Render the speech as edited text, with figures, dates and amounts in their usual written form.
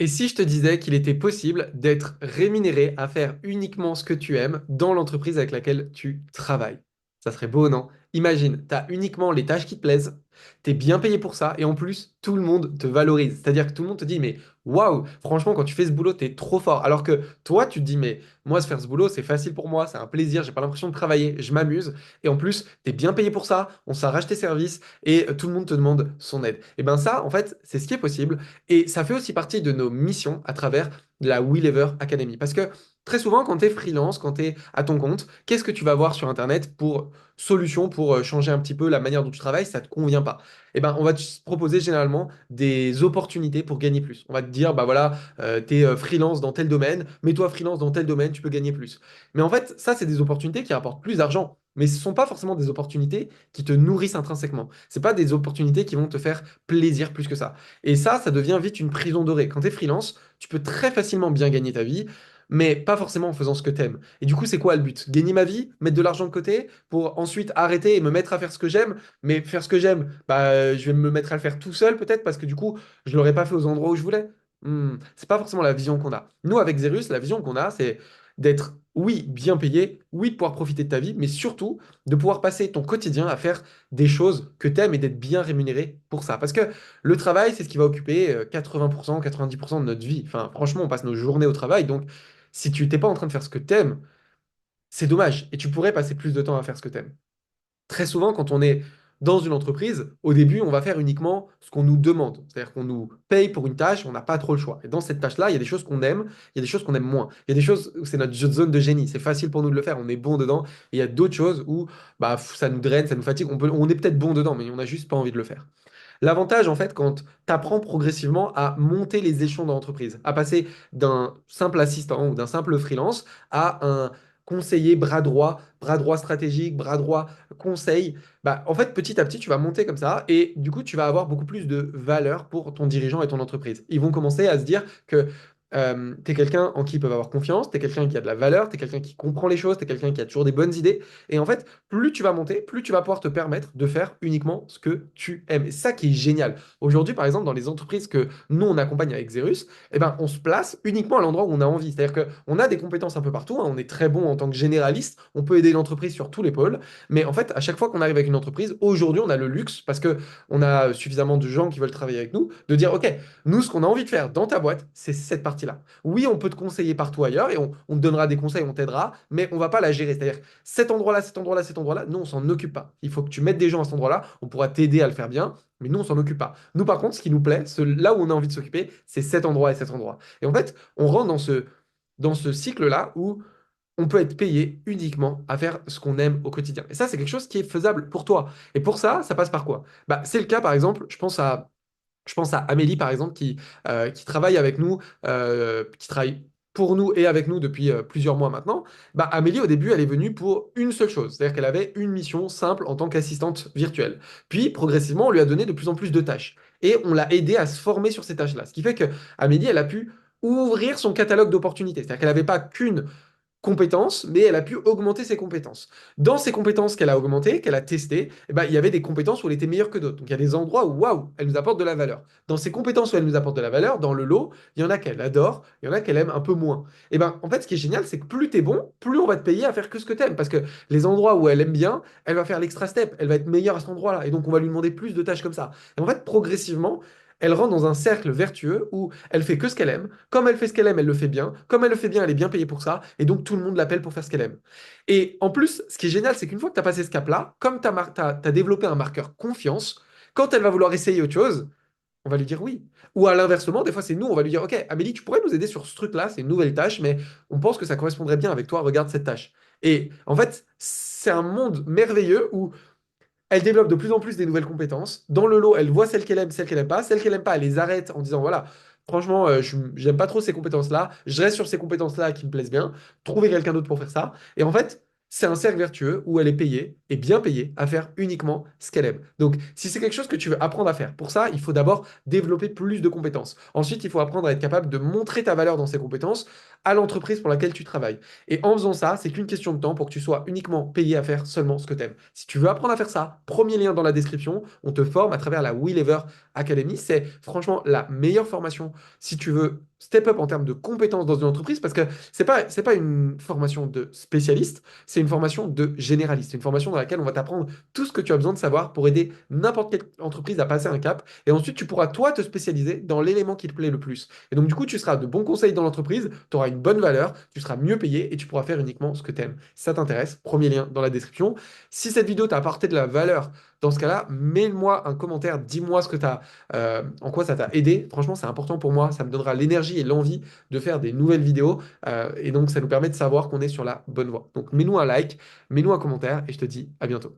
Et si je te disais qu'il était possible d'être rémunéré à faire uniquement ce que tu aimes dans l'entreprise avec laquelle tu travailles? Ça serait beau, non? Imagine, tu as uniquement les tâches qui te plaisent, tu es bien payé pour ça, et en plus, tout le monde te valorise. C'est-à-dire que tout le monde te dit, mais waouh, franchement, quand tu fais ce boulot, tu es trop fort. Alors que toi, tu te dis, mais moi, se faire ce boulot, c'est facile pour moi, c'est un plaisir, j'ai pas l'impression de travailler, je m'amuse. Et en plus, tu es bien payé pour ça, on s'arrache tes services, et tout le monde te demande son aide. Et ben ça, en fait, c'est ce qui est possible. Et ça fait aussi partie de nos missions à travers la We Lever Academy. Parce que très souvent, quand tu es freelance, quand tu es à ton compte, qu'est-ce que tu vas voir sur Internet pour solution, pour changer un petit peu la manière dont tu travailles, ça ne te convient pas? Eh ben, on va te proposer généralement des opportunités pour gagner plus. On va te dire, bah voilà, tu es freelance dans tel domaine, mets-toi freelance dans tel domaine, tu peux gagner plus. Mais en fait, ça, c'est des opportunités qui rapportent plus d'argent. Mais ce ne sont pas forcément des opportunités qui te nourrissent intrinsèquement. Ce pas des opportunités qui vont te faire plaisir plus que ça. Et ça devient vite une prison dorée. Quand tu es freelance, tu peux très facilement bien gagner ta vie, mais pas forcément en faisant ce que t'aimes. Et du coup, c'est quoi le but? Gagner ma vie, mettre de l'argent de côté pour ensuite arrêter et me mettre à faire ce que j'aime. Mais faire ce que j'aime, bah, je vais me mettre à le faire tout seul peut-être parce que du coup, je l'aurais pas fait aux endroits où je voulais. C'est pas forcément la vision qu'on a. Nous, avec Xerus, la vision qu'on a, c'est d'être, oui, bien payé, oui, de pouvoir profiter de ta vie, mais surtout de pouvoir passer ton quotidien à faire des choses que tu aimes et d'être bien rémunéré pour ça. Parce que le travail, c'est ce qui va occuper 80%, 90% de notre vie. Enfin, franchement, on passe nos journées au travail. Donc, si tu t'es pas en train de faire ce que tu aimes, c'est dommage. Et tu pourrais passer plus de temps à faire ce que tu aimes. Très souvent, quand on est dans une entreprise, au début, on va faire uniquement ce qu'on nous demande. C'est-à-dire qu'on nous paye pour une tâche, on n'a pas trop le choix. Et dans cette tâche-là, il y a des choses qu'on aime, il y a des choses qu'on aime moins. Il y a des choses où c'est notre zone de génie, c'est facile pour nous de le faire, on est bon dedans. Et il y a d'autres choses où bah, ça nous draine, ça nous fatigue, on est peut-être bon dedans, mais on n'a juste pas envie de le faire. L'avantage, en fait, quand tu apprends progressivement à monter les échelons de l'entreprise, à passer d'un simple assistant ou d'un simple freelance à un conseiller bras droit stratégique, bras droit conseil, bah, en fait, petit à petit, tu vas monter comme ça et du coup, tu vas avoir beaucoup plus de valeur pour ton dirigeant et ton entreprise. Ils vont commencer à se dire que tu es quelqu'un en qui ils peuvent avoir confiance, tu es quelqu'un qui a de la valeur, tu es quelqu'un qui comprend les choses, tu es quelqu'un qui a toujours des bonnes idées. Et en fait, plus tu vas monter, plus tu vas pouvoir te permettre de faire uniquement ce que tu aimes. Et c'est ça qui est génial. Aujourd'hui, par exemple, dans les entreprises que nous, on accompagne avec Xerus, eh ben, on se place uniquement à l'endroit où on a envie. C'est-à-dire qu'on a des compétences un peu partout, hein. On est très bon en tant que généraliste, on peut aider l'entreprise sur tous les pôles. Mais en fait, à chaque fois qu'on arrive avec une entreprise, aujourd'hui, on a le luxe, parce que on a suffisamment de gens qui veulent travailler avec nous, de dire, OK, nous, ce qu'on a envie de faire dans ta boîte, c'est cette partie-là. Oui, on peut te conseiller partout ailleurs et on te donnera des conseils, on t'aidera, mais on va pas la gérer. C'est-à-dire cet endroit-là, cet endroit-là, cet endroit-là, nous, on s'en occupe pas. Il faut que tu mettes des gens à cet endroit-là, on pourra t'aider à le faire bien, mais nous, on s'en occupe pas. Nous, par contre, ce qui nous plaît, là où on a envie de s'occuper, c'est cet endroit et cet endroit. Et en fait, on rentre dans ce cycle-là où on peut être payé uniquement à faire ce qu'on aime au quotidien. Et ça, c'est quelque chose qui est faisable pour toi. Et pour ça, ça passe par quoi? Bah, c'est le cas, par exemple, je pense à Amélie, par exemple, qui travaille avec nous, qui travaille pour nous et avec nous depuis plusieurs mois maintenant. Bah, Amélie, au début, elle est venue pour une seule chose, c'est-à-dire qu'elle avait une mission simple en tant qu'assistante virtuelle. Puis, progressivement, on lui a donné de plus en plus de tâches. Et on l'a aidée à se former sur ces tâches-là. Ce qui fait que Amélie, elle a pu ouvrir son catalogue d'opportunités. C'est-à-dire qu'elle n'avait pas qu'une compétences, mais elle a pu augmenter ses compétences. Dans ces compétences qu'elle a augmentées, qu'elle a testées, eh ben, il y avait des compétences où elle était meilleure que d'autres. Donc il y a des endroits où, waouh, elle nous apporte de la valeur. Dans ces compétences où elle nous apporte de la valeur, dans le lot, il y en a qu'elle adore, il y en a qu'elle aime un peu moins. Et ben, en fait, ce qui est génial, c'est que plus tu es bon, plus on va te payer à faire que ce que tu aimes. Parce que les endroits où elle aime bien, elle va faire l'extra step, elle va être meilleure à cet endroit-là. Et donc, on va lui demander plus de tâches comme ça. Et en fait, progressivement, elle rentre dans un cercle vertueux où elle fait que ce qu'elle aime. Comme elle fait ce qu'elle aime, elle le fait bien. Comme elle le fait bien, elle est bien payée pour ça. Et donc, tout le monde l'appelle pour faire ce qu'elle aime. Et en plus, ce qui est génial, c'est qu'une fois que tu as passé ce cap-là, comme tu as développé un marqueur confiance, quand elle va vouloir essayer autre chose, on va lui dire oui. Ou à l'inversement, des fois, c'est nous, on va lui dire, OK, Amélie, tu pourrais nous aider sur ce truc-là, c'est une nouvelle tâche, mais on pense que ça correspondrait bien avec toi, regarde cette tâche. Et en fait, c'est un monde merveilleux où elle développe de plus en plus des nouvelles compétences. Dans le lot, elle voit celles qu'elle aime pas. Celles qu'elle aime pas, elle les arrête en disant, voilà, franchement, je j'aime pas trop ces compétences-là. Je reste sur ces compétences-là qui me plaisent bien. Trouver quelqu'un d'autre pour faire ça. Et en fait, c'est un cercle vertueux où elle est payée, et bien payée, à faire uniquement ce qu'elle aime. Donc, si c'est quelque chose que tu veux apprendre à faire, pour ça, il faut d'abord développer plus de compétences. Ensuite, il faut apprendre à être capable de montrer ta valeur dans ces compétences à l'entreprise pour laquelle tu travailles. Et en faisant ça, c'est qu'une question de temps pour que tu sois uniquement payé à faire seulement ce que tu aimes. Si tu veux apprendre à faire ça, premier lien dans la description, on te forme à travers la WeLever Academy. C'est franchement la meilleure formation si tu veux step up en termes de compétences dans une entreprise parce que c'est pas une formation de spécialiste, c'est une formation de généraliste, une formation dans laquelle on va t'apprendre tout ce que tu as besoin de savoir pour aider n'importe quelle entreprise à passer un cap. Et ensuite, tu pourras toi te spécialiser dans l'élément qui te plaît le plus. Et donc, du coup, tu seras de bons conseils dans l'entreprise, tu auras une bonne valeur, tu seras mieux payé et tu pourras faire uniquement ce que tu aimes. Si ça t'intéresse, premier lien dans la description. Si cette vidéo t'a apporté de la valeur, dans ce cas-là, mets-moi un commentaire, dis-moi ce que en quoi ça t'a aidé. Franchement, c'est important pour moi, ça me donnera l'énergie et l'envie de faire des nouvelles vidéos. Et donc, ça nous permet de savoir qu'on est sur la bonne voie. Donc, mets-nous un like, mets-nous un commentaire et je te dis à bientôt.